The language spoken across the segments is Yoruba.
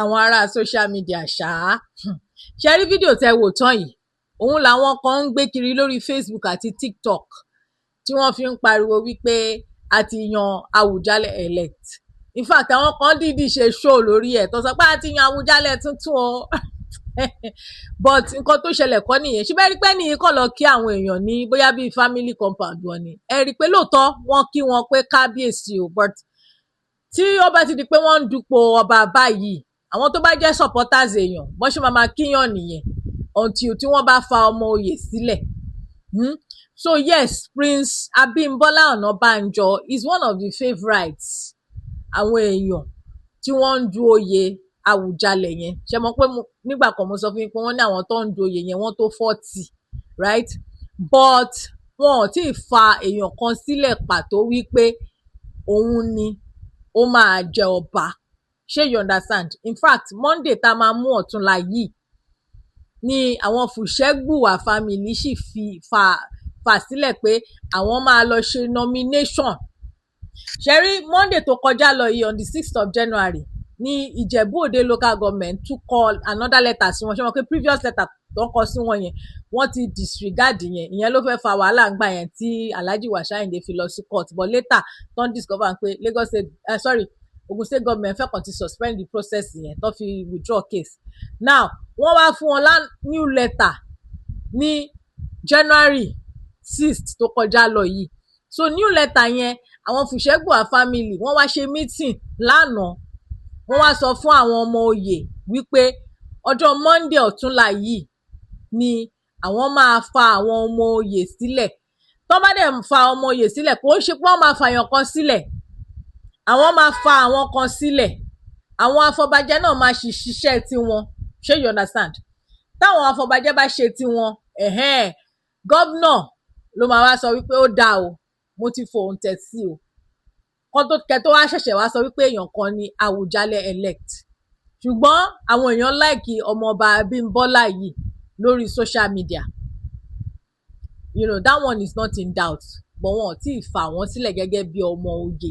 àwọn ará social media ṣá ṣe rí fídíò tẹ wò tán yìí òun làwọn kan ń gbé kiri lórí Facebook àti TikTok tí wọ́n fi ń pariwo wípé a ti yan Awujale elect. In fact àwọn kan dìídì ṣe show lórí ẹ̀ tó sọ pé a ti yan Awujale tuntun o but nǹkan tó ṣẹlẹ̀ kọ́ nìyẹn ṣé bẹ́ẹ̀ rí pé nìyí kọ́ lọ kí àwọn èèyàn ní bóyá bíi family compound wọn ni ẹ rí i pé lóòótọ́ wọ́n kí wọn pé kábíyèsí o but tí ó bá ti di pé wọ́n ń dupò ọba báyìí àwọn tó bá jẹ́ supporters èèyàn bọ́n ṣe máa kíyàn nìyẹn until tí wọ́n bá fa ọmọ oyè sílẹ̀. So yes, Prince Abimbola Onabanjo is one of the favourites àwọn èèyàn tí wọ́n ń du oyè Awujale yẹn ṣe mọ̀ pé nígbà kan mo sọ fún yín pé wọ́n ní àwọn tó ń du oyè yẹn wọ́n tó 40 right but wọn ò tí ì fa èèyàn kan sílẹ̀ pàtó wípé òun ni ó máa jẹ ọba ṣé you understand. In fact Monday tá a máa mú ọ̀túnla yìí ni àwọn Fusegbuwa family sì fi fà sílẹ̀ pé àwọn máa lọ ṣe nomination. ṣẹ́rí Monday tó kọjá lọ yìí on the 6th of January ní Ìjẹ̀bú-Òde local government tún kọ another letter sí wọn ṣé wọn pé previous letter tó ń kọ sí wọn yẹn wọ́n ti disregard yẹn ìyẹn ló fẹ́ fa wàhálà ńgbà yẹn tí Alhaji Washainde fi lọ sí court but later tó ń discover pé Lagos State Ogun State government fẹ́ kàn ti suspend the process yẹn tó fi withdraw case. Now wọ́n wá fún wọn new letter ní January 6th tó kọjá lọ yìí so new letter yẹn àwọn Fusegbuwa family wọ́n wá ṣe meeting lánàá wọ́n wá sọ fún àwọn ọmọ oyè wípé ọjọ́ Monday ọ̀túnla yìí ni àwọn máa fa àwọn ọmọ oyè sílẹ̀ tó bá dẹ̀ fa ọmọ oyè sílẹ̀ kò ń ṣe pé wọ́n máa fàyàn kan sílẹ̀ àwọn máa fa àwọn kan sílẹ̀ àwọn afọbajẹ náà máa ṣiṣẹ́ tiwọn ṣé you understand táwọn afọbajẹ bá ṣe tiwọn gọ́vnà ló máa wá sọ wípé ó dáa o mo ti fohùn tẹ̀ sí o kẹ́ tó wá ṣẹ̀ṣẹ̀ wá sọ wípé èèyàn kan ni Awujale elect ṣùgbọ́n àwọn èèyàn láìkí ọmọọba Abimbola yìí lórí social media that one is not in doubt but wọn ò tí ì fà wọ́n sílẹ̀ gẹ́gẹ́ bí ọmọ oyè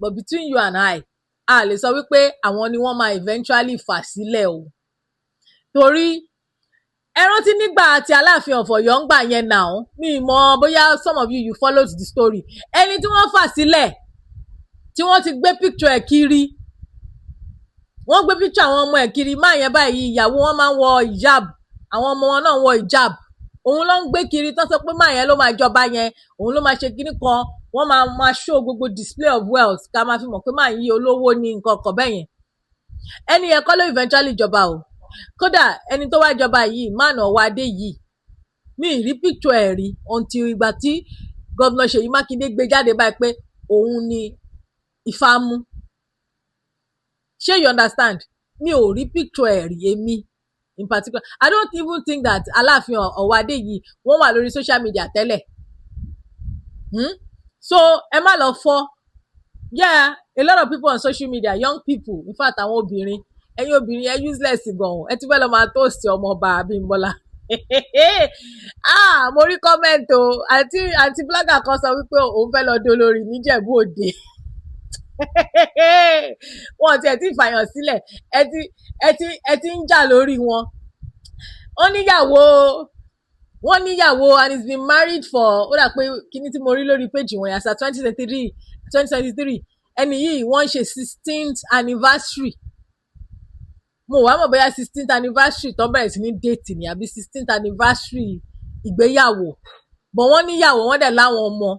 but between you and I a lè sọ wípé àwọn ni wọ́n máa eventually fà sílẹ̀ o torí ẹ rántí nígbà tí Aláàfin of Ọ̀yọ́ ń gbà yẹn náà mi mọ̀ bóyá some of you followed the story ẹni tí wọ́n fà sílẹ̀ tí wọ́n ti gbé picture ẹ̀ kiri wọ́n gbé picture àwọn ọmọ ẹ̀ kiri máa yẹn báyìí ìyàwó wọn máa ń wọ hijab àwọn ọmọ wọn náà ń wọ hijab òun ló ń gbé kiri tán sọ pé máa yẹn ló máa jọba yẹn òun ló máa ṣe kíní kan wọ́n máa show gbogbo display of wealth ká máa fi mọ̀ pé máa yí olówó ní nǹkan kan bẹ́ẹ̀ yẹn ẹni yẹn kọ́ ló eventually jọba o kódà ẹni tó wá jọba yìí Mánà Wádé yìí mi ì rí picture ẹ̀ rí until ìgbà tí gómìnà Ṣèyí Mákindé gbé jáde báyìí pé òun ni Ifá mú ṣé you understand mi ò rí picture ẹ̀ rí èmi in particular I don't even think that Aláàfin Ọ̀wádé yìí wọ́n wà lórí social media tẹ́lẹ̀ so ẹ má lọ fọ́ yeah a lot of people on social media young people in fact àwọn obìnrin ẹ̀yin obìnrin ẹ useless gan ẹ ti fẹ́ lọ máa toast ọmọọba Abímbọ́lá mo rí comment o àti blogger kan sọ wípé òun fẹ́ lọ dolórí níjẹ̀bú-Òde wọn tiẹ̀ ti fàyàn sílẹ̀ ẹ ti ń jà lórí wọn wọ́n níyàwó and he's been married for ó dà pé kíní tí mo rí lórí page wọn yàtọ̀ 2023 ẹni yìí wọ́n ń ṣe 16th anniversary mo wá mọ̀ bóyá 16th anniversary tó bẹ̀rẹ̀ sí ní déètì ni àbí 16th anniversary ìgbéyàwó but wọ́n níyàwó wọ́n dẹ̀ láwọn ọmọ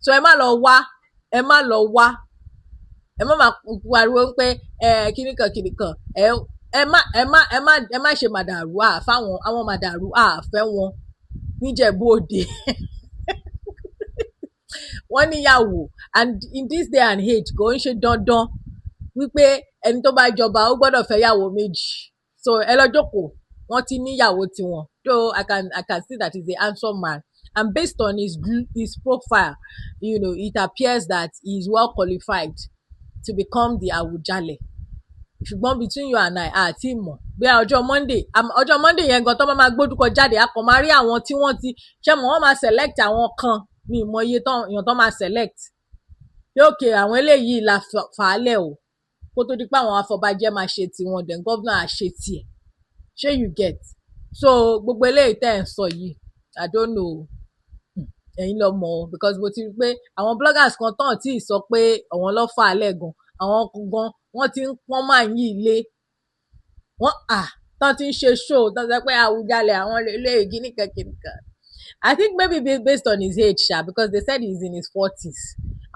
so ẹ má lọ wá ẹ má máa pariwo pé kíníkan ẹ má ṣe màdàrú fáwọn àwọn màdàrú àfẹ́ wọn níjẹ̀bú-Òde wọ́n níyàwó and in this day and age kò ń ṣe dandan wípé ẹni tó bá jọba ó gbọ́dọ̀ fẹ́ yàwó méjì so ẹ lọ jókòó wọ́n ti níyàwó tiwọn though I can see that he's a handsome man and based on his profile it appears that he is well qualified to become the Awujale ṣùgbọ́n between you and I àti ìmọ̀ bí ọjọ́ Monday yẹn gan tó máa gbódúkọ jáde a kò máa rí àwọn tí wọ́n ti ṣe mọ̀ wọ́n máa select àwọn kan ní ìmọ̀ iye èèyàn tó máa select pé òkè àwọn eléyìí la fà á lẹ̀ o kó tó di pé àwọn afọbajẹ máa ṣe tiwọn then governor á ṣe tiẹ̀ ṣé you get so gbogbo eléyìí tẹ́ ẹ̀ ń sọ yìí I don't know ẹ̀yin lọ mọ̀ ọ́ because mo ti rí pé àwọn bloggers kan tán tí ì sọ pé àwọn lọ́ fà á lẹ́gàn àwọn gan wọ́n ti ń pọ́n máa yí ilé wọ́n tán ti ń ṣe show tán sọ pé Awujale àwọn lè gíníkan kìnìkan I think maybe based on his age sha because they said he's in his 40s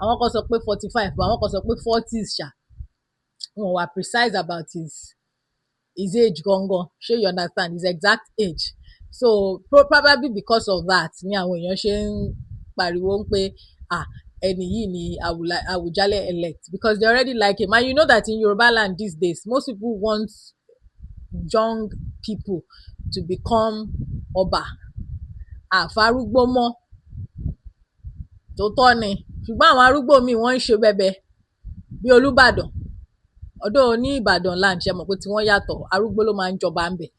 àwọn kan sọ pé 45 but àwọn kan sọ pé 40s sha wọn wà precise about his age gangan ṣé you understand his exact age so probably because of that ni àwọn èèyàn ṣe ń pariwo pé ẹni yìí ni Awujale elect because they already like him and you know that in Yoruba land these days most people want young people to become ọba àfarúgbó mọ́ tó tọ́ ni ṣùgbọ́n àwọn arúgbó mi wọ́n ń ṣe bẹ́bẹ́ bí Olúbàdàn ọ̀dọ̀ ní Ìbàdàn land ṣe mọ̀ pé tí wọ́n yàtọ̀ arúgbó ló máa ń jọba ń bẹ̀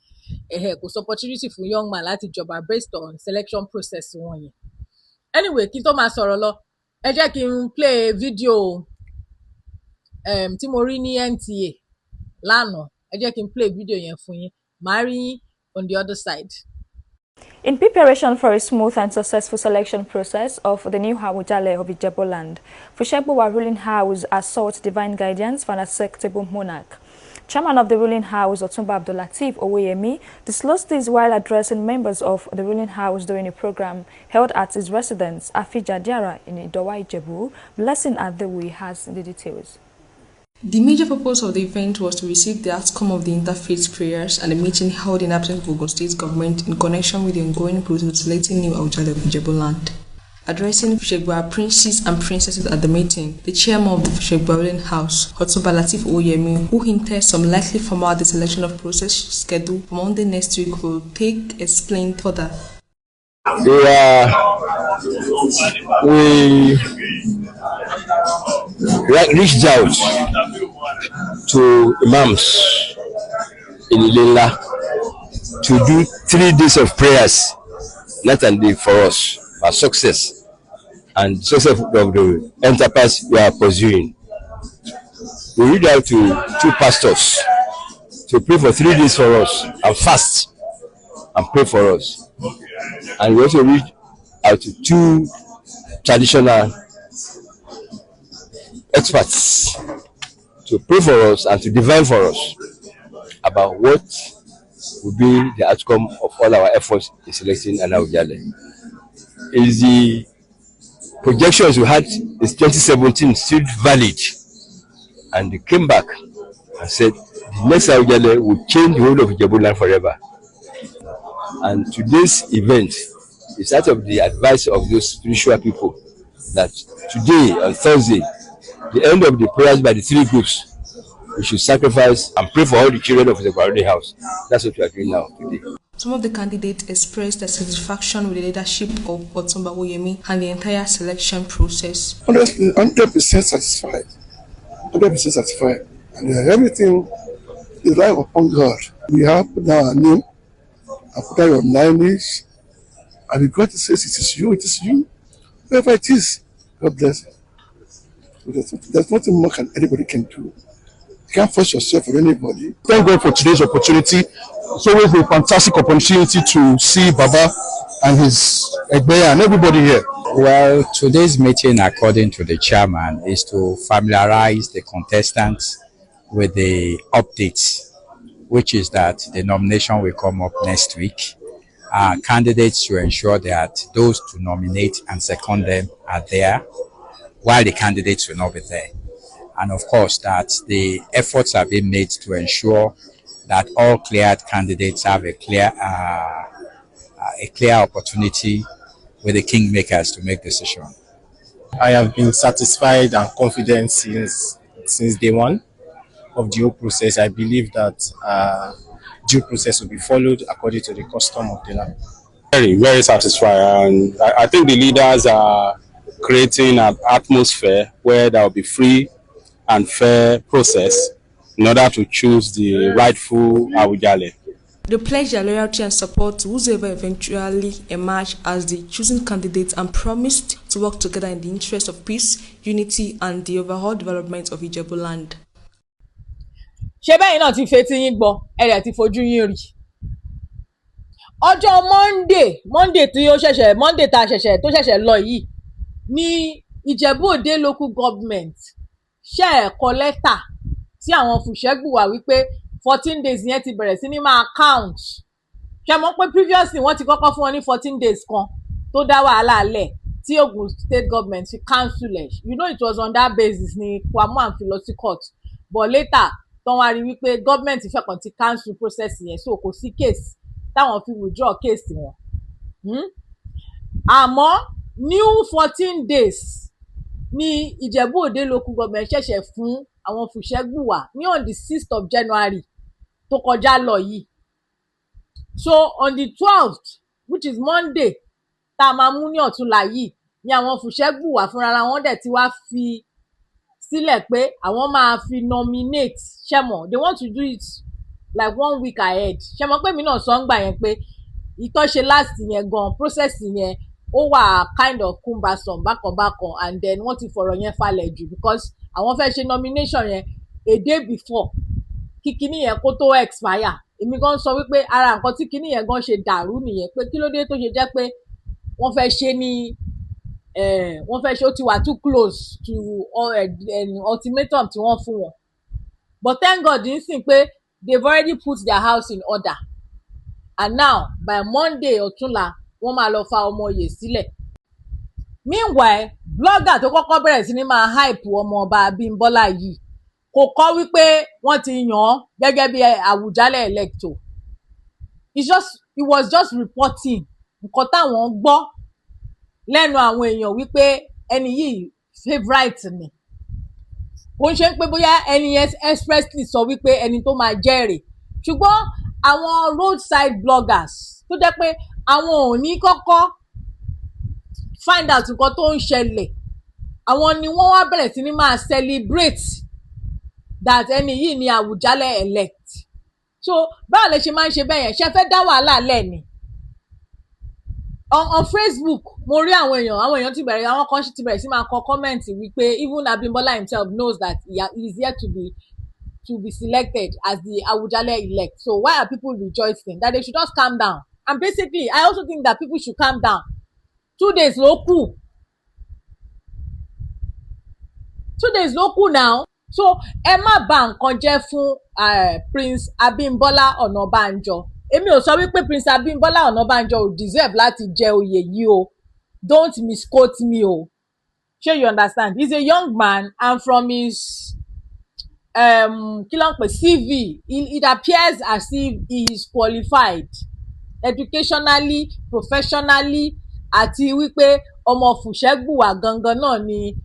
kò sí opportunity fún young man láti jọba based on selection process wọn yẹn anyway kí n tó máa sọ̀rọ̀ lọ ẹ jẹ́ kí n play video tí mo rí ní NTA lánàá ẹ jẹ́ kí n play video yẹn fún yín màá rí yín on the other side. In preparation for a smooth and successful selection process of the new Awujale of Ijebuland, Fusegbuwa ruling house has sought divine guidance for an acceptable monarch. Chairman of the ruling house, Otumba Abdulateef Oweyemi, disclosed this while addressing members of the ruling house during a program held at his residence, Afija Diara, in Idowa Ijebu. Blessing Adewi has the details. The major purpose of the event was to receive the outcome of the interfaith prayers and a meeting held in absence of Ogun State government in connection with the ongoing process of selecting new Awujale of Ijebuland. Addressing Fusegbuwa princes and princesses at the meeting, the chairman of the Fusegbuwa ruling house, Otumba Abdulateef Oweyemi, who hinted some likely formal the selection of process scheduled for Monday next week, will explained further. We reached out to imams in Ilela to do 3 days of prayers, night and day for us, for success and success of the enterprise we are pursuing. We reached out to 2 pastors to pray for 3 days for us and fast and pray for us. And we also reached out to 2 traditional experts to pray for us and to divine for us about what will be the outcome of all our efforts in selecting an Awujale. Is the projections we had in 2017 still valid? And they came back and said the next Awujale will change the whole of Ijebuland forever. And today's event is out of the advice of those spiritual people that today, on Thursday, the end of the prayers by the 3 groups, we should sacrifice and pray for all the children of the Barodi house. That's what we are doing now today. Some of the candidates expressed their satisfaction with the leadership of Otumba Oweyemi and the entire selection process. Honestly, 100% satisfied. 100% satisfied. And everything is life upon God. We have put down our name and put down your lineage. And if God says it is you, it is you. Whoever it is, God bless it. There's nothing more anybody can do. You can't force yourself for anybody. Thank God for today's opportunity. It's always a fantastic opportunity to see Baba and his Egbeya and everybody here. Well, today's meeting, according to the chairman, is to familiarize the contestants with the updates, which is that the nomination will come up next week. Candidates to ensure that those to nominate and second them are there, while the candidates will not be there. And of course, that the efforts are being made to ensure that all cleared candidates have a clear opportunity with the kingmakers to make decision. I have been satisfied and confident since day one of the whole process. I believe that due process will be followed according to the custom of the land. Very, very satisfied. And I think the leaders are creating an atmosphere where there will be free and fair process in order to choose the rightful Awujale. They pledge their loyalty and support to whoever eventually emerge as the chosen candidate and promised to work together in the interest of peace, unity, and the overall development of Ijebuland. ṣé bẹ́yìn náà ti fetí yín gbọ́ ẹ dẹ̀ ti fojú yín rí. Ọjọ́ Monday tí ó ṣẹ̀ṣẹ̀ Monday tó ṣẹ̀ṣẹ̀ lọ yìí ní Ìjẹ̀bú Òde local government ṣe kọ lẹ́tà tí àwọn Fusegbuwa wípé 14 days yẹn ti bẹ̀rẹ̀ sí ní máa count. Ṣé mọ̀ pé previously wọ́n ti kọ́kọ́ fún wọn ní 14 days kan tó dá wàhálà lẹ̀ tí Ogun State government fi cancel ẹ̀. You know it was on that basis ni Kwame fi lọ sí court, but later tán wá rí wípé government fẹ́ kàn ti cancel process yẹn, so kò sí case táwọn fi withdraw case wọn. Àmọ́ new 14 days ní Ìjẹ̀bú Òde local government ṣẹ̀ṣẹ̀ fún àwọn Fusegbuwa ní on the 6th of January tó kọjá lọ yìí. So on the 12th, which is Monday tá a máa mú ní ọ̀túnla yìí, ni àwọn Fusegbuwa fúnra wọn dẹ̀ ti wá fi sílẹ̀ pé àwọn máa fi nominate. Ṣẹ́mọ̀, they want to do it like 1 week ahead. Ṣẹ́mọ̀ pé mi náà sọ ń gbà yẹn pé ìtọ́ṣe last yẹn gan process yẹn ó wà kind of cumbersome bákan and then wọ́n ti fọ̀rọ̀ yẹn falẹ̀ jù because àwọn fẹ́ ṣe nomination yẹn a day before kí kinní yẹn kó tó expire. Èmi gan sọ wípé ara nǹkan tí kinní yẹn gan ṣe dàrú nìyẹn pé kí ló dé tó ṣe jẹ́ pé wọ́n fẹ́ ṣe ní wọ́n fẹ́ ṣe ó ti wà too close to ultimatum tí wọ́n fún wọn. But thank God n sìn pé they've already put their house in order and now by Monday ọ̀túnla wọ́n máa lọ fa ọmọ oyè sílẹ̀. Meanwhile blogger tó kọ́kọ́ bẹ̀rẹ̀ sí ní máa hype ọmọ ọba Abimbola yìí kò kọ́ wípé wọ́n ti yàn án gẹ́gẹ́ bí Awujale elector. He was just reporting nǹkan táwọn gbọ́ lẹ́nu àwọn èèyàn wípé ẹni yìí favourite ni. Kò ń ṣe pé bóyá ẹni expressly sọ wípé ẹni tó máa jẹ́rìí, ṣùgbọ́n àwọn roadside bloggers tó jẹ́ pé àwọn ò ní kọ́kọ́ find out nǹkan tó ń ṣẹlẹ̀, àwọn ni wọ́n wá bẹ̀rẹ̀ sí ní máa celebrate that ẹni yìí ni Awujale elect. So báwo lè ṣe máa ń ṣe bẹ́ẹ̀ yẹn? Ṣé fẹ́ dá wàhálà lẹ̀ ni? On Facebook mo rí àwọn èèyàn ti bẹ̀rẹ̀, àwọn kan ti bẹ̀rẹ̀ sí máa kọ comment wípé even Abimbola himself knows that he is yet to be selected as the Awujale elect. So why are people rejoicing? That they should just calm down. And basically I also think that people should calm down. 2 days ló kù. 2 days ló kù now. So ẹ má bà nǹkan jẹ́ fún Prince Abimbola Onabanjo. Èmi ò sọ wípé Prince Abimbola Onabanjo ò deserve láti jẹ oyè yìí o. Don't misquote me o. Sure you understand? He's a young man and from his kí ló ń pè CV, it appears as if he is qualified educationally, professionally, àti wípé ọmọ Fusegbuwa gangan náà ni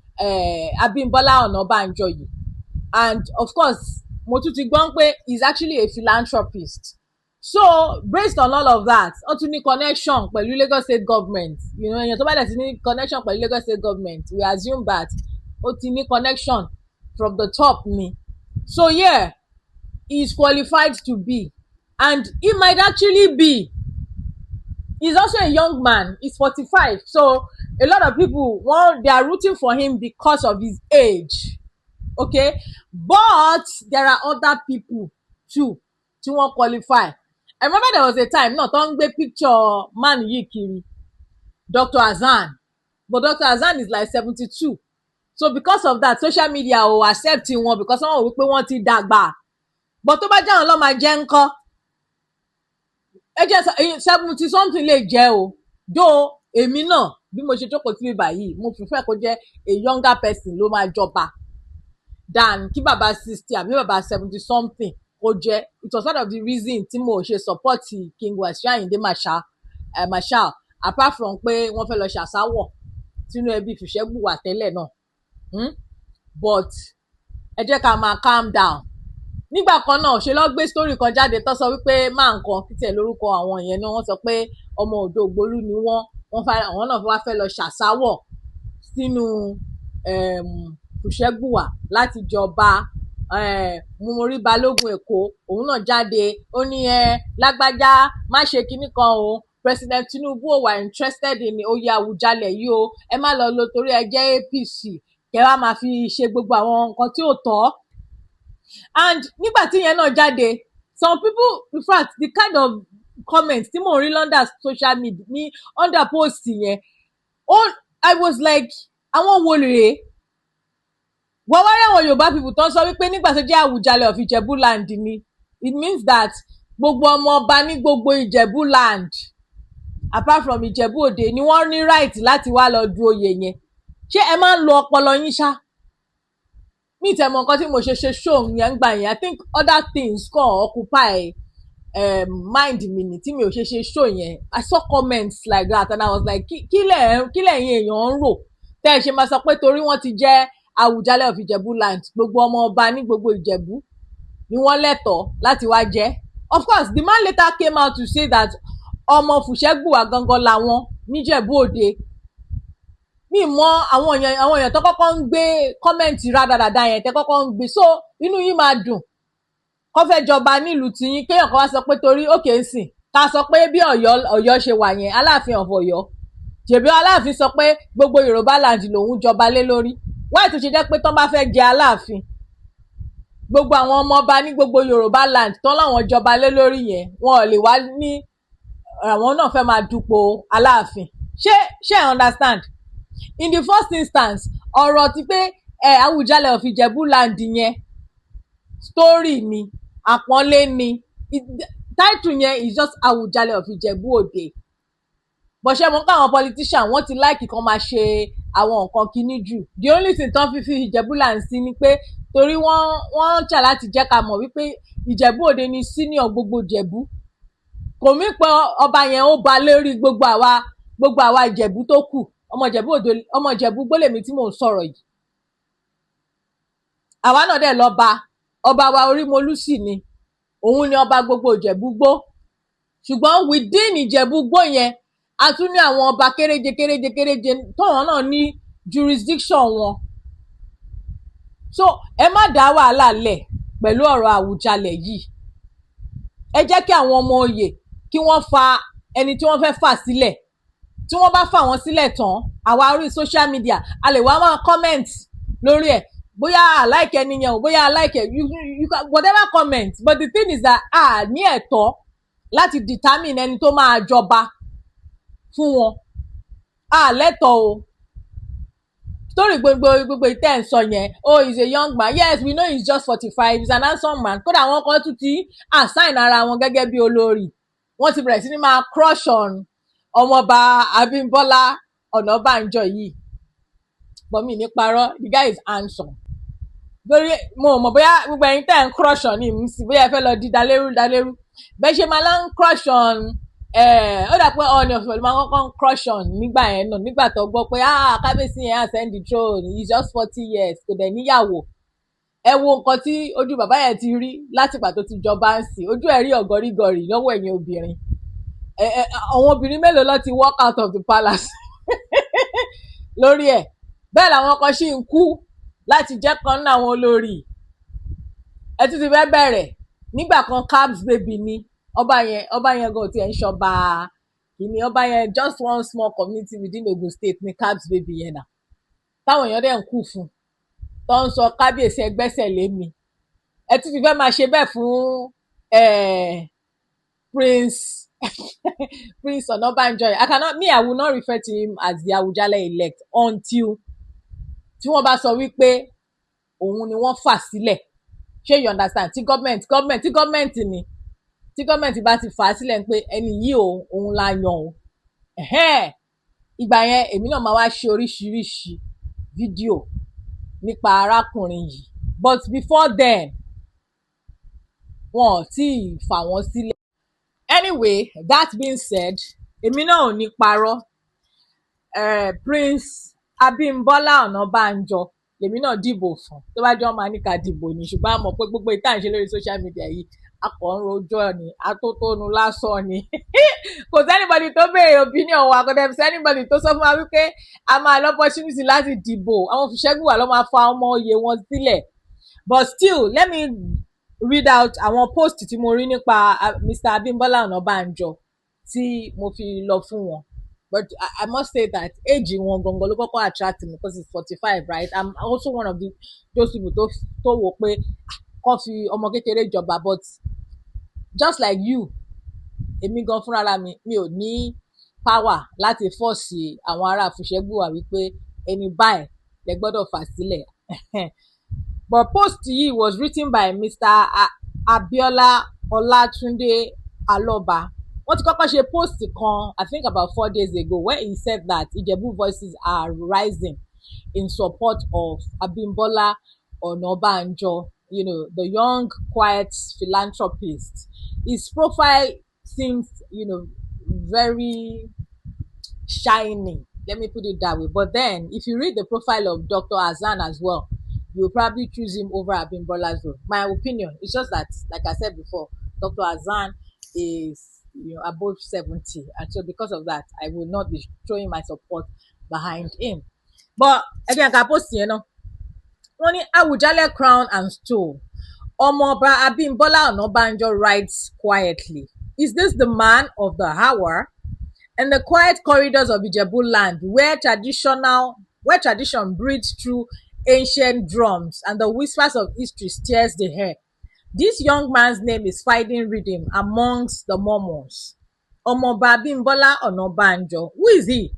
Abimbola Onabanjo yìí. And of course mo tún ti gbọ́ pé he's actually a philanthropist. So based on all of that, ó tún ní connection pẹ̀lú Lagos State government. You know, èèyàn tó bá dẹ̀ ti ní connection pẹ̀lú Lagos State government, we assume that ó ti ní connection from the top ni. So yeah, he is qualified to be, and he might actually be. He's also a young man. He's 45. So a lot of people, they are rooting for him because of his age. Okay, but there are other people too tí wọ́n qualify. I remember there was a time náà tó ń gbé picture man yìí kiri, Dr. Hassan, but Dr. Hassan is like 72. So because of that, social media will accept wọn because wọ́n wò wípé wọ́n ti dàgbà. But tó bá jẹ́ àwọn ọlọ́mọ jẹ́ ńkọ́, ẹ jẹ́ 70 something lè jẹ́ o. Though èmi náà bí mo ṣe jókòó sí báyìí, mo prefer kó jẹ́ a younger person ló máa jọba than kí bàbá 60 àbí bàbá 70 something kó jẹ́. It was one of the reasons tí mo ṣe support King Wasiu Ayinde Marshal apart from pé wọ́n fẹ́ lọ ṣàṣàwọ̀ sínú ẹbí Fusegbuwa tẹ́lẹ̀ náà. But ẹ jẹ́ ká máa calm down. Nígbà kan náà ṣe lọ gbé story kan jáde tó sọ wípé máa nǹkan kìtẹ̀ lórúkọ àwọn yẹn náà, wọ́n sọ pé ọmọ Odò Ògbólú ni àwọn náà wá fẹ́ lọ ṣàṣàwọ̀ sínú Fusegbuwa láti jọba. Mo rí Balógun Èkó, òun náà jáde ó ní lágbájá má ṣe kinní kan o, President Tinubu ò wà interested in oyè Awujale yìí o, ẹ má lọ lo torí ẹ jẹ́ APC kẹ wá máa fi ṣe gbogbo àwọn nǹkan tí ò tọ́. and nígbà tí yẹn náà jáde some people in fact the kind of comments tí mò ń rí lọ́ndà social media ní under post yẹn I was like àwọn wo rèé wọ́n wá rí àwọn Yorùbá people tó ń sọ wípé nígbà tó jẹ́ Àwùjalè of Ìjẹ̀bú land ni it means that gbogbo ọmọ ọba ní gbogbo Ìjẹ̀bú land apart from Ìjẹ̀bú Òde ni wọ́n ní right láti wá lọ du oyè yẹn ṣé ẹ máa ń lo ọpọlọ yín ṣá mi ìtẹ̀mọ̀ nǹkan tí mo ṣe show yẹn gbà yẹn I think other things kàn occupy mind mi ni tí mi ò ṣe show yẹn I saw comments like that and I was like kí lẹ̀yin èèyàn ń rò tẹ́ ẹ ṣe máa sọ pé torí wọ́n ti jẹ́ Àwùjalè of Ìjẹ̀bú land gbogbo ọmọ ọba ní gbogbo Ìjẹ̀bú ni wọ́n lẹ́tọ̀ọ́ láti wá jẹ́ of course the man later came out to say that ọmọ Fusegbuwa gangan làwọn níjẹ̀bú Òde mi mọ àwọn èèyàn tó kọ́kọ́ ń gbé kọ́mẹ̀ntì rádaràda yẹn tẹ́ kọ́kọ́ ń gbé so inú yín máa dùn kó fẹ́ jọba nílùú tiyín kéèyàn kan wá sọ pé torí òkè ń sìn ká sọ pé bí Ọ̀yọ́ ṣe wà yẹn Aláàfin of Ọ̀yọ́ jèbí Aláàfin sọ pé gbogbo Yorùbá land lòun jọba lé lórí wáyé tó ṣe jẹ́ pé tán bá fẹ́ jẹ Aláàfin gbogbo àwọn ọmọ ọba ní gbogbo Yorùbá land tán láwọn jọba lé lórí yẹn wọn ò lè wá ní àwọn náà fẹ́ máa dupò Aláàfin ṣé understand in the first instance ọ̀rọ̀ ti pé Awùjalè of Ìjẹ̀bú land yẹn story ni àpọ́nlé ni title yẹn is just Awùjalè of Ìjẹ̀bú Òde bọ̀ṣẹ́ mọ́ káwọn politician wọ́n ti láìkì kan máa ṣe àwọn nǹkan kíní jù the only thing tán fífi Ìjẹ̀bú land sí ni pé torí wọ́n ń ṣà láti jẹ́ ká mọ̀ wípé Ìjẹ̀bú Òde ni senior gbogbo Ìjẹ̀bú kò mí pé ọba yẹn ó ba lérí gbogbo àwa Ìjẹ̀bú tó kù ọmọ Ìjẹ̀bú Òde ọmọ Ìjẹ̀bú gbólèmí tí mò ń sọ̀rọ̀ yìí àwa náà dẹ̀ lọ́ba ọba wa Orímolúsì ni òun ni ọba gbogbo Ìjẹ̀bú Gbó ṣùgbọ́n within Ìjẹ̀bú Gbó yẹn a tún ní àwọn ọba kéréje tọ́wọ́n náà ní jurisdiction wọn so ẹ má dá wàhálà lẹ̀ pẹ̀lú ọ̀rọ̀ Àwùjalè yìí ẹ jẹ́ kí àwọn ọmọ oyè kí wọ́n fa ẹni tí wọ́n fẹ́ fà sílẹ̀ tí wọ́n bá fà wọ́n sílẹ̀ tán àwa orí social media a lè wá máa comment lórí ẹ̀ bóyá I like ẹni yẹn o bóyá I like you whatever comment but the thing is that a ní ẹ̀tọ́ láti determine ẹni tó máa jọba fún wọn a lẹ́tọ̀ọ́ o story gbogbo ìtẹ́ ń sọ yẹn oh he's a young man yes we know he's just 45 he's an handsome man kódà àwọn kan tún ti assign ara wọn gẹ́gẹ́ bí olórí wọ́n ti bẹ̀rẹ̀ sí ní máa crush on ọmọọba Abimbola Onabanjo yìí but mi ní parọ́ the guy is handsome lórí mo mọ̀ bóyá gbogbo ẹ̀yin tẹ́ ń crush on him sí bóyá ẹ fẹ́ lọ di dalérú bẹ́ẹ̀ ṣe máa lọ ń crush on ó dà pé ọ̀nì ọ̀fẹ́ ló máa kọ́kọ́ ń crush on nígbà yẹn náà nígbà tó gbọ́ pé kábíyèsí yẹn ascend the throne he's just 40 years kò dẹ̀ níyàwó ẹ wo nǹkan tí ojú bàbá yẹn ti rí látìgbà tó ti jọba ń sìn ojú ẹ̀ rí ọ̀gọ́rígọ̀rì lọ́wọ́ ẹ̀yin obìnrin àwọn obìnrin mélòó ló ti walk out of the palace lórí ẹ̀ bẹ́ẹ̀ làwọn kan ṣì ń kú láti jẹ́ kan náà àwọn olórí ẹ tún ti fẹ́ bẹ̀rẹ̀ nígbà kan cabs baby ni ọba yẹn gan ti ẹ̀ ń ṣọba kìíní ọba yẹn just one small community within Ogun State ní cabs baby yẹn náà táwọn èèyàn dẹ̀ ń kú fún tó ń sọ kábíyèsí ẹgbẹ́sẹ̀ lé mi ẹ tún ti fẹ́ máa ṣe bẹ́ẹ̀ fún Prince Onabanjo I will not refer to him as the Awujale elect until tí wọ́n bá sọ wípé òun ni wọ́n fà sílẹ̀ ṣé you understand tí gọ́ọ̀mẹ̀ntì ni tí gọ́ọ̀mẹ̀ntì bá ti fà á sílẹ̀ pé ẹni yìí òun la yan o ìgbà yẹn èmi náà máa wá ṣe oríṣiríṣi fídíò nípa arákùnrin yìí but before then wọn ò tí ì fà wọ́n sílẹ̀. Anyway, that being said èmi náà ò ní parọ́ Prince Abimbola Onabanjo lèmi náà dìbò fún tó bá jọ máa ní ká dìbò ní ṣùgbọ́n a mọ̀ pé gbogbo ìta ìṣe lórí social media yìí akọ̀ọ̀rọ̀ ojọ́ ni atótónu lásán ni kò sẹ́nibọ̀dì tó béèrè opinion wa kò dẹ̀ sẹ́nibọ̀dì tó sọ fún wa wípé a máa lọ opportunity láti dìbò àwọn Fusegbuwa ló máa fa ọmọ oyè wọn sílẹ̀ but still let me read out àwọn post tí mo rí nípa Mr. Abimbola Onabanjo tí mo fi lọ fún wọn but I must say that age wọn gangan ló kọ́kọ́ attract me because it's 45 right I'm also one of those people tó wò pé kọ́ fi ọmọ kékeré jọba, but just like you, èmi gan fúnra mi ò ní power láti force àwọn ará Fusegbuwa wípé ẹni báyìí lẹ gbọ́dọ̀ fà sílẹ̀. But post yìí was written by Mr. Abiola Olatunde Aloba. Wọ́n ti kọ́kọ́ ṣe post kan, I think about 4 days ago, where he said that Ijebu voices are rising in support of Abimbola Onabanjo, you know, the young, quiet philanthropist. His profile seems, you know, very shiny. Let me put it that way. But then, if you read the profile of Dr. Azan as well, you'll probably choose him over Abimbola's role. My opinion. It's just that, like I said before, Dr. Azan is, you know, above 70, and so because of that, I will not be showing my support behind him. But again, I post, you know, only Awujale crown and stole. Omoba Abimbola Onabanjo writes quietly. Is this the man of the hour? In the quiet corridors of Ijebu land, where tradition breathes through ancient drums and the whispers of history stirs the air, this young man's name is finding rhythm amongst the murmurs. Omoba Abimbola Onabanjo. Who is he?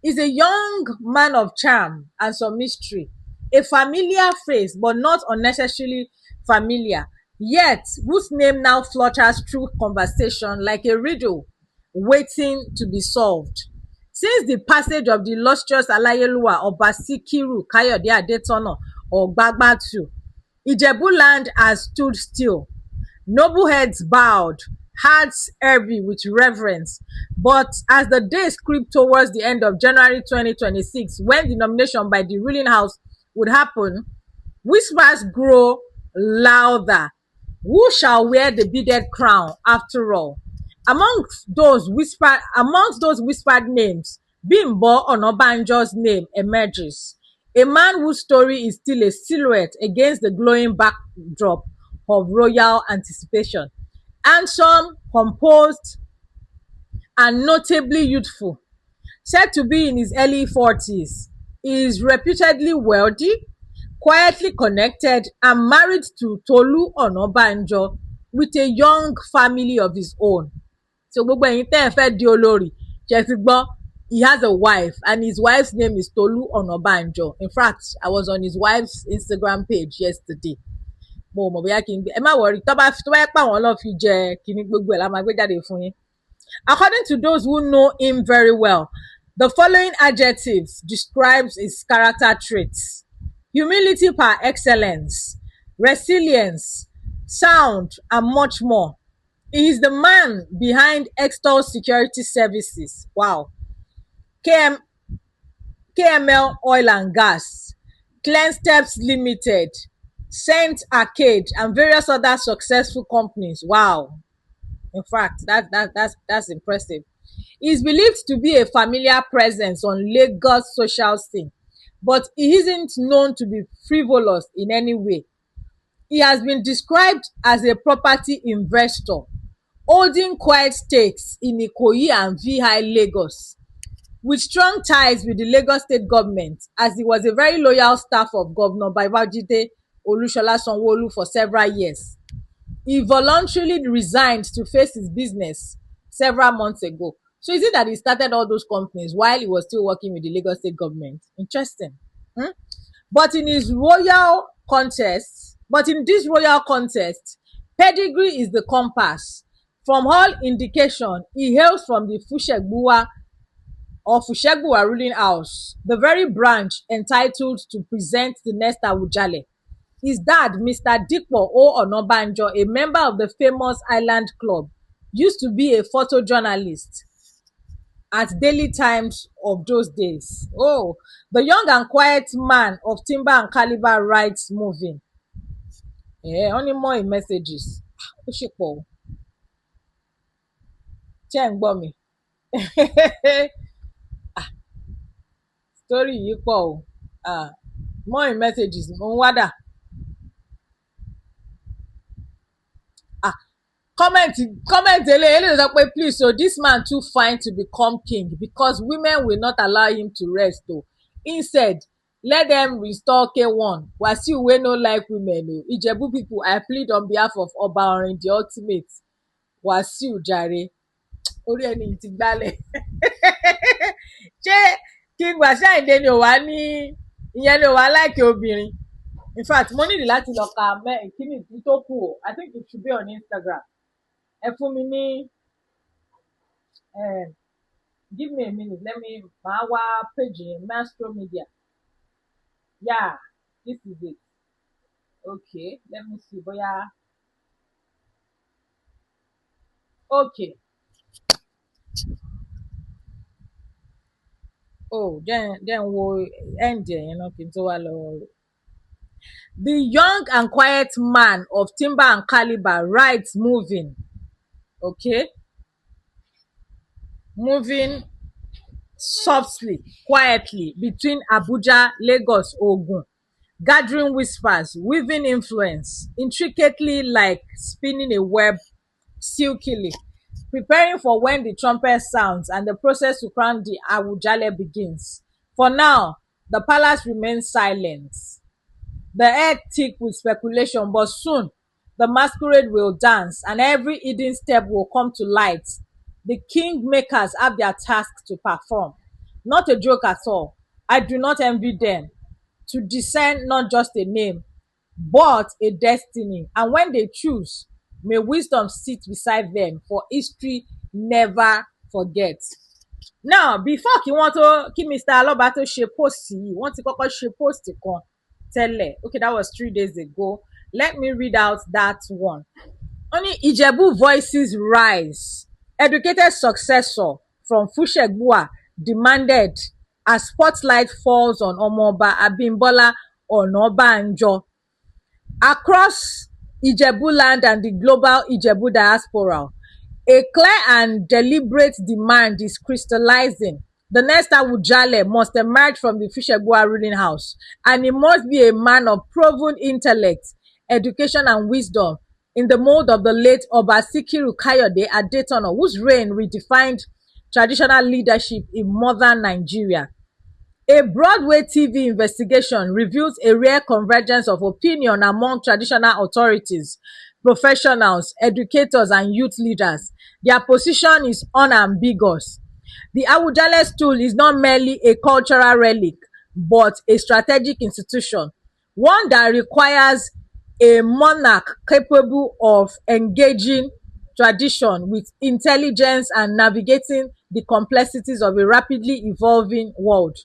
He's a young man of charm and some mystery, a familiar face, but not unnecessarily familiar, yet whose name now flutters through conversation like a riddle waiting to be solved. Since the passage of the illustrious Alayeluwa Oba Sikiru Kayode Adetona or Gbagbatu, Ijebu land has stood still. Noble heads bowed, hearts heavy with reverence. But as the days creep towards the end of January 2026, when the nomination by the ruling house would happen, whispers grow louder. Who shall wear the beaded crown after all? Amongst those whispered names, Bimbo Onabanjo's name emerges. A man whose story is still a silhouette against the glowing backdrop of royal anticipation. Handsome, composed, and notably youthful. Said to be in his early 40s, he is reputedly wealthy, quietly connected, and married to Tolu Onabanjo with a young family of his own. So gbogbo ẹ̀yin tẹ́ ẹ fẹ́ di olórí, ṣé ti gbọ́, he has a wife and his wife's name is Tolu Onabanjo. In fact, I was on his wife's Instagram page yesterday. Mo mọ̀ bóyá kí n gbé, ẹ má worry, tó bá yẹ pé àwọn náà fi jẹ kíní gbogbo ẹ̀ la máa gbé jáde fún yín. According to those who know him very well, the following adjectives describes his character traits: humility par excellence, resilience, sound, and much more. He is the man behind Extol Security Services, wow, KML Oil and Gas, Clean Steps Limited, Saint Arcade, and various other successful companies. Wow. In fact, that's impressive. He is believed to be a familiar presence on Lagos social scene, but he isn't known to be frivolous in any way. He has been described as a property investor, holding quiet stakes in Ikoyi and VI Lagos, with strong ties with the Lagos state government, as he was a very loyal staff of Governor Babajide Olusola Sanwo-Olu for several years. He voluntarily resigned to face his business several months ago. So is it that he started all those companies while he was still working with the Lagos state government? Interesting. But in this royal contest, pedigree is the compass. From all indication, he hails from the Fusegbuwa ruling house, the very branch entitled to present the next Awujale. His dad, Mr. Dipo O. Onabanjo, a member of the famous Island Club, used to be a photojournalist at Daily Times of those days. Oh, the young and quiet man of timber and caliber writes moving. Only more in messages. Me. Story yìí pọ̀ o. More in messages. Wada. Comment please. So this man too fine to become king because women will not allow him to rest though. Instead, let them restore K1. Wasiu wey no like women o. Ijebu people, I plead on behalf of Oba Orin, the ultimate. Wasiu jare. Orí ẹni yìí ti gbálẹ̀. Ṣé King Wasiu Ayinde ni ò wá ní ìyẹn ni ò wá láìkí obìnrin? In fact, mo nílò láti lọ ka kíni tó kù o. I think it should be on Instagram. Ẹ fún mi ní give me a minute. Let me máa wá page yẹn Mastro Media. Yeah, this is it. Okay, let me see bóyá. Okay. Oh, then wo end yẹn náà kí n tó wá lọ. The young and quiet man of timber and caliber rides moving. Okay. Moving softly, quietly between Abuja, Lagos, Ogun, gathering whispers, weaving influence, intricately like spinning a web, silkily, preparing for when the trumpet sounds and the process to crown the Awujale begins. For now, the palace remains silent. The air thick with speculation, but soon the masquerade will dance and every hidden step will come to light. The kingmakers have their task to perform. Not a joke at all. I do not envy them. To discern not just a name, but a destiny. And when they choose, may wisdom sit beside them, for history never forgets. Now, before kí Mr. Aloba tó ṣe post yìí, wọ́n ti kọ́kọ́ ṣe post kan tẹ́lẹ̀. Okay, that was 3 days ago. Let me read out that one. Only Ijebu voices rise. Educated successor from Fusegbuwa demanded as spotlight falls on Omoba Abimbola Onabanjo. Across Ijebu land and the global Ijebu diaspora, a clear and deliberate demand is crystallizing. The next Awujale must emerge from the Fusegbuwa ruling house, and he must be a man of proven intellect, education, and wisdom, in the mold of the late Oba Sikiru Kayode Adetono, whose reign redefined traditional leadership in modern Nigeria. A Broadway TV investigation reveals a rare convergence of opinion among traditional authorities, professionals, educators, and youth leaders. Their position is unambiguous. The Awujale stool is not merely a cultural relic, but a strategic institution, one that requires a monarch capable of engaging tradition with intelligence and navigating the complexities of a rapidly evolving world.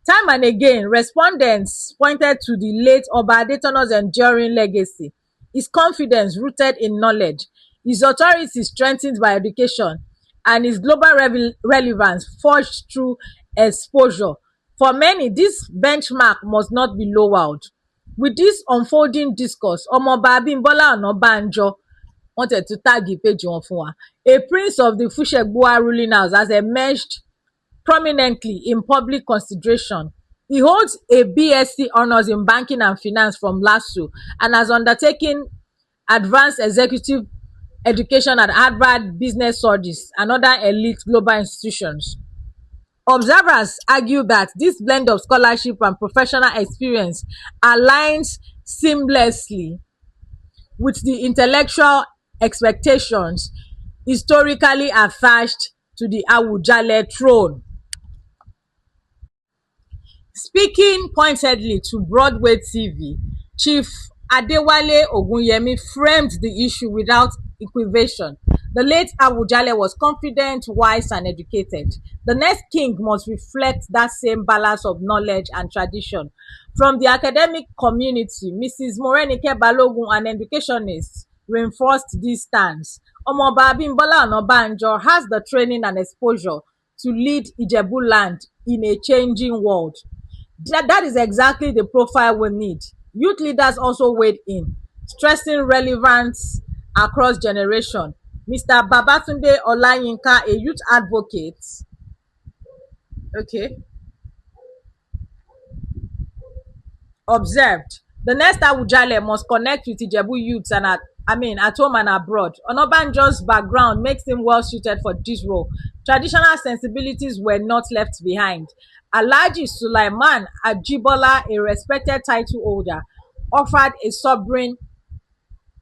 Time and again, respondents pointed to the late Oba Adetono's enduring legacy, his confidence rooted in knowledge, his authority strengthened by education, and his global relevance forged through exposure. For many, this benchmark must not be lowered. With this unfolding discourse, Omoba Abimbola Onabanjo wanted to tag page wọn fún wa. A prince of the Fusegbuwa ruling house has emerged prominently in public consideration. He holds a BSc honors in banking and finance from LASU and has undertaken advanced executive education at Harvard Business Studies and other elite global institutions. Observers argue that this blend of scholarship and professional experience aligns seamlessly with the intellectual expectations historically attached to the Awujale throne. Speaking pointedly to Broadway TV, Chief Adewale Ogunyemi framed the issue without equivocation. The late Awujale was confident, wise, and educated. The next king must reflect that same balance of knowledge and tradition. From the academic community, Mrs. Morenike Balogun, an educationist, reinforced this stance. Omoba Abimbola Onabanjo has the training and exposure to lead Ijebu land in a changing world. That is exactly the profile we need. Youth leaders also weighed in, stressing relevance across generation. Mr. Babatunde Olayinka, a youth advocate, observed, the next Awujale must connect with Ijebu youths and at home and abroad. Onabanjo's background makes him well suited for this role. Traditional sensibilities were not left behind. Alhaji Sulaiman Ajibola, a respected title holder, offered a sobering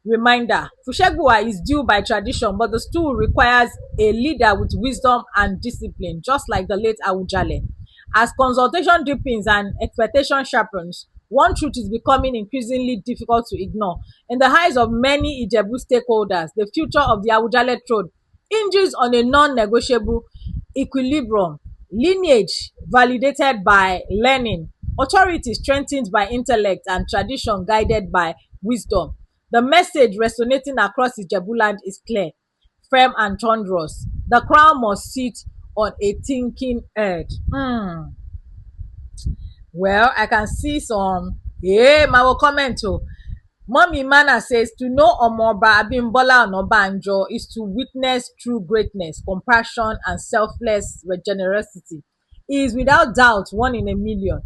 reminder. Fusegbuwa is due by tradition, but the stool requires a leader with wisdom and discipline, just like the late Awujale. As consultation deepens and expectation sharpens, one truth is becoming increasingly difficult to ignore. In the eyes of many Ijebu stakeholders, the future of the Awujale throne hinges on a non-negotiable equilibrium: lineage validated by learning, authority strengthened by intellect, and tradition guided by wisdom. The message resonating across Ijebuland is clear, firm, and thunderous. The crown must sit on a thinking head. Well, I can see some. My will comment too. Mommy Mana says to know Omoba Abimbola Onabanjo is to witness true greatness, compassion, and selfless generosity. He is without doubt one in a million.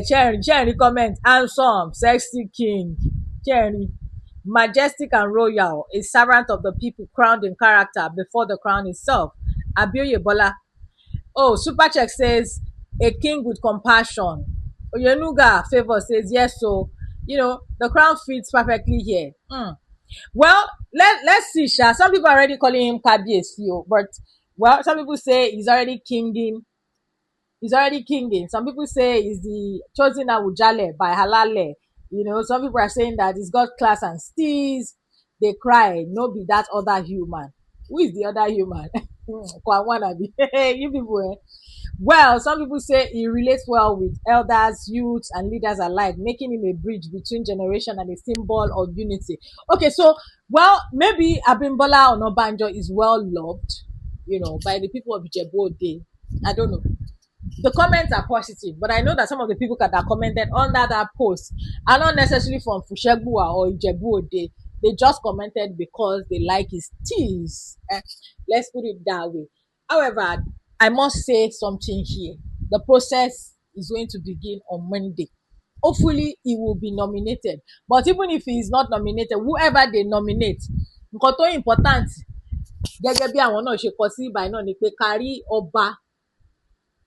Cherry comment, handsome, sexy king. Cherry, majestic and royal, a servant of the people, crowned in character before the crown itself. Abioye Bola. Oh, Super Check says a king with compassion. Oyenuga Favor says yes, so the crown fits perfectly here. Well, let's see, Sha. Some people are already calling him Kabiyesi, but some people say he's already kinging. Some people say he's the chosen Awujale by Halale. Some people are saying that he's got class and steez. They cry, no be that other human. Who is the other human? You people, Well, some people say he relates well with elders, youths, and leaders alike, making him a bridge between generation and a symbol of unity. Okay, so, maybe Abimbola Onabanjo is well loved, by the people of Ijebu Ode. I don't know. The comments are positive, but I know that some of the people that commented under that post are not necessarily from Fusegbuwa or Ijebu Ode. They just commented because they like his teas. Let's put it that way. However, I must say something here. The process is going to begin on Monday. Hopefully, he will be nominated. But even if he is not nominated, whoever they nominate, nǹkan tó important gẹ́gẹ́ bí àwọn náà ṣe kọ sí ìbàyìí náà ni pé kárí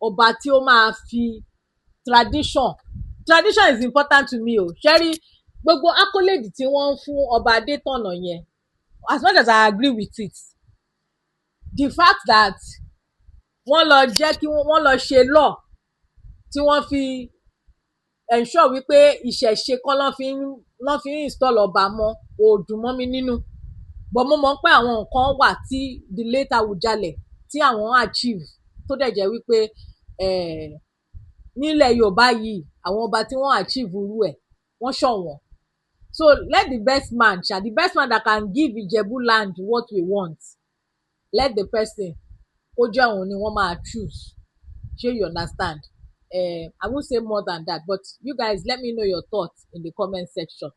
ọba tí ó máa fi tradition is important to me o. Ṣẹ́rí gbogbo accolade tí wọ́n ń fún ọba Adétọ̀nà yẹn, as much as I agree with it, the fact that wọ́n lọ jẹ́ kí wọ́n lọ ṣe law tí wọ́n fi ensure wípé ìṣẹ̀ṣe kan lọ́ fi ń install ọba mọ́ kò dùn mọ́ mi nínú. But mo mọ̀ pé àwọn nǹkan wà tí the late Awujale tí àwọn achieve tó dẹ̀ jẹ́ wípé nílẹ̀ Yorùbá yìí àwọn ọba tí wọ́n achieve irú ẹ̀ wọ́n ṣọ̀wọ́n. So let the best man that can give Ijebu land what we want, let the person kó jẹ́ òun ni wọ́n máa choose. Shey you understand? I won't say more than that, but you guys let me know your thoughts in the comment section.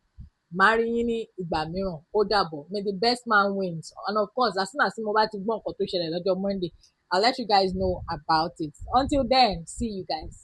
Màá rí yín ní ìgbà mìíràn. Ó dàbọ̀. May the best man wins. And of course, as soon as mo bá ti gbọ́ nǹkan tó ṣẹlẹ̀ lọ́jọ́ Monday, I'll let you guys know about it. Until then, see you guys.